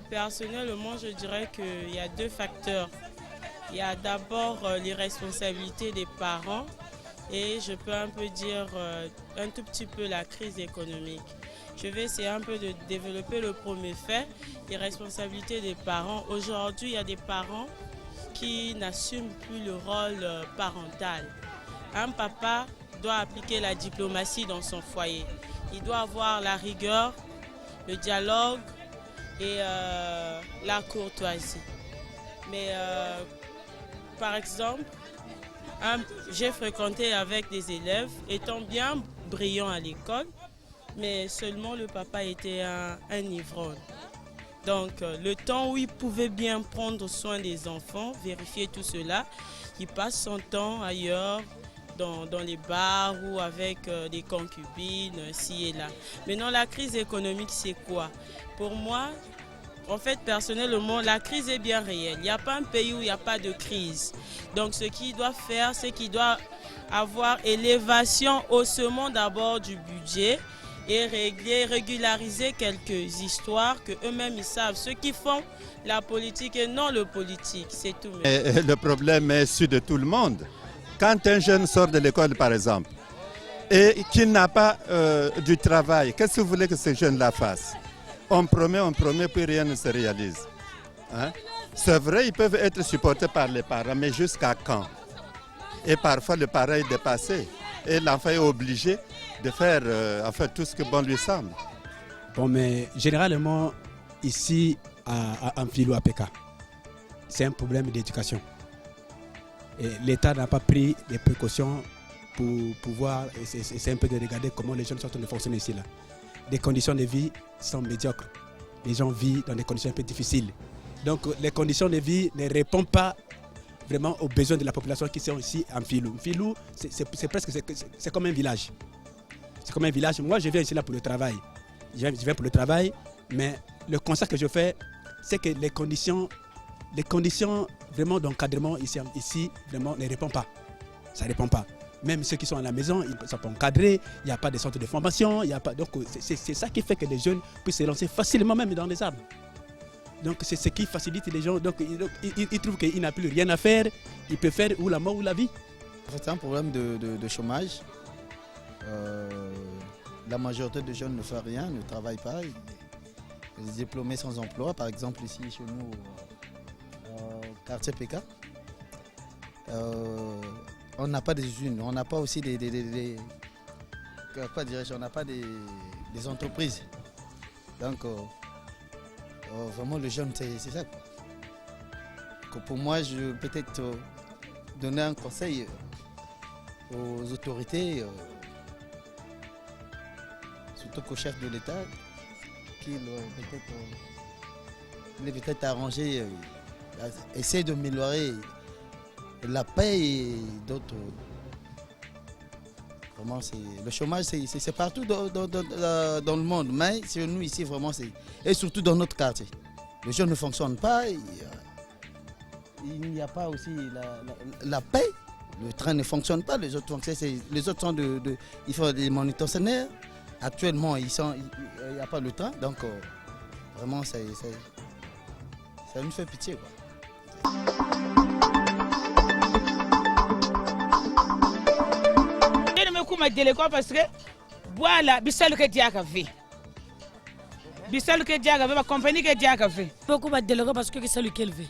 Personnellement, je dirais qu'il y a deux facteurs. Il y a d'abord les responsabilités des parents et je peux un peu dire un tout petit peu la crise économique. Je vais essayer un peu de développer le premier fait, les responsabilités des parents. Aujourd'hui, il y a des parents qui n'assument plus le rôle parental. Un papa doit appliquer la diplomatie dans son foyer. Il doit avoir la rigueur, le dialogue et la courtoisie. Mais par exemple, j'ai fréquenté avec des élèves étant bien brillants à l'école, mais seulement le papa était un ivrogne. Donc le temps où il pouvait bien prendre soin des enfants, vérifier tout cela, il passe son temps ailleurs, dans les bars ou avec des concubines, ci et là. Maintenant, la crise économique, c'est quoi? Pour moi, en fait, personnellement, la crise est bien réelle. Il n'y a pas un pays où il n'y a pas de crise. Donc, ce qu'il doit faire, c'est qu'il doit avoir élévation, haussement d'abord du budget et régulariser quelques histoires que eux-mêmes ils savent. Ceux qui font la politique et non le politique, c'est tout. Et le problème est celui de tout le monde. Quand un jeune sort de l'école, par exemple, et qu'il n'a pas du travail, qu'est-ce que vous voulez que ce jeune-là fasse? On promet, puis rien ne se réalise. Hein? C'est vrai, ils peuvent être supportés par les parents, mais jusqu'à quand? Et parfois, le parent est dépassé. Et l'enfant est obligé de faire tout ce que bon lui semble. Bon, mais généralement, ici, en Philo APK, c'est un problème d'éducation. L'État n'a pas pris des précautions pour pouvoir essayer un peu de regarder comment les jeunes sont en train de fonctionner ici. Là. Les conditions de vie sont médiocres. Les gens vivent dans des conditions un peu difficiles. Donc les conditions de vie ne répondent pas vraiment aux besoins de la population qui sont ici en Filou. Filou, c'est comme un village. C'est comme un village. Moi, je viens ici là pour le travail. Je viens pour le travail, mais le constat que je fais, c'est que les conditions vraiment d'encadrement ici vraiment ne répondent pas. Ça ne répond pas. Même ceux qui sont à la maison, ils ne sont pas encadrés, il n'y a pas de centre de formation, donc c'est ça qui fait que les jeunes puissent se lancer facilement même dans les arbres. Donc c'est ce qui facilite les gens. Donc ils trouvent qu'il n'a plus rien à faire, il peut faire ou la mort ou la vie. C'est un problème de chômage. La majorité des jeunes ne font rien, ne travaillent pas. Les diplômés sans emploi, par exemple ici chez nous, quartier PK. On n'a pas des usines, on n'a pas aussi on n'a pas des entreprises. Donc vraiment les jeunes c'est ça. Pour moi, je vais peut-être donner un conseil aux autorités, surtout qu'au chef de l'État, qu'il est peut-être arrangé, essayer d'améliorer la paix et d'autres. Vraiment, le chômage, c'est partout dans le monde, mais chez nous ici, vraiment, et surtout dans notre quartier. Les jeunes ne fonctionnent pas, il n'y a pas aussi la paix. Le train ne fonctionne pas, les autres sont ils font des manutentionnaires. Actuellement, il n'y a pas le train, donc vraiment, ça nous fait pitié, quoi. Parce que voilà, bisal que diaka fait. Bisal que diaka fait, ma compagnie que diaka fait. Beaucoup de délégués parce que c'est lui qui élevé.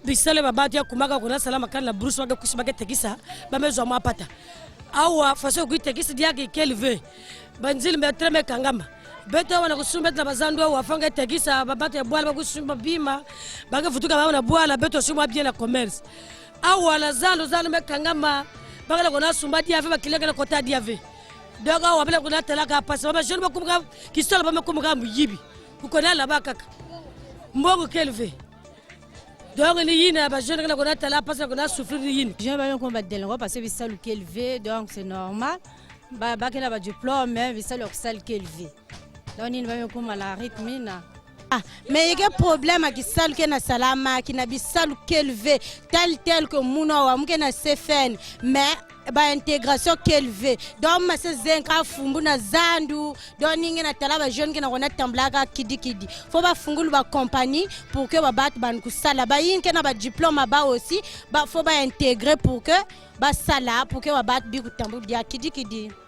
Bisal va battre kumaga kuna salama kana brousse waga kusibaga tegisa, ba mezo ma pata. Awa faso ku tegisa diaka qui élevé. Banzil me treme kangamba. Beta wana kusumba na bazandu wa fanga tegisa babata bwala kusumba bima. Banga futuka bana bwala beto sumba bien la commerce. Awa la zalo me kangamba. Bagala kona sumba diave bakileka na kota diave doga wabela kona talaka pasa ba jeune bakumka kistola ba makumka muyibi kukona la bakaka mbongo kelve donc ni yina ba jeune kona talaka pasa kona souffrir yina je ba yon ba delengo parce que bisalu kelve donc c'est normal ba bakela ba diplôme mais bisalu oksal kelve donc ni ba yon kuma la rythme. Mais il y a un problème qui est na salama qui na bisalu kelve tel que muna wa mke na sefen mais intégration qu'elle veut. Donc mase zenka fumbu na zandu donc ninge na tala ba jeune qui na kona tamblaka kidi kidi faut ba fungulu ba compagnie pour que ba bat ban kusala ba yin na ba diplôme ba aussi ba faut ba intégrer pour que ba sala pour que ba bat bi kutambu dia kidi kidi.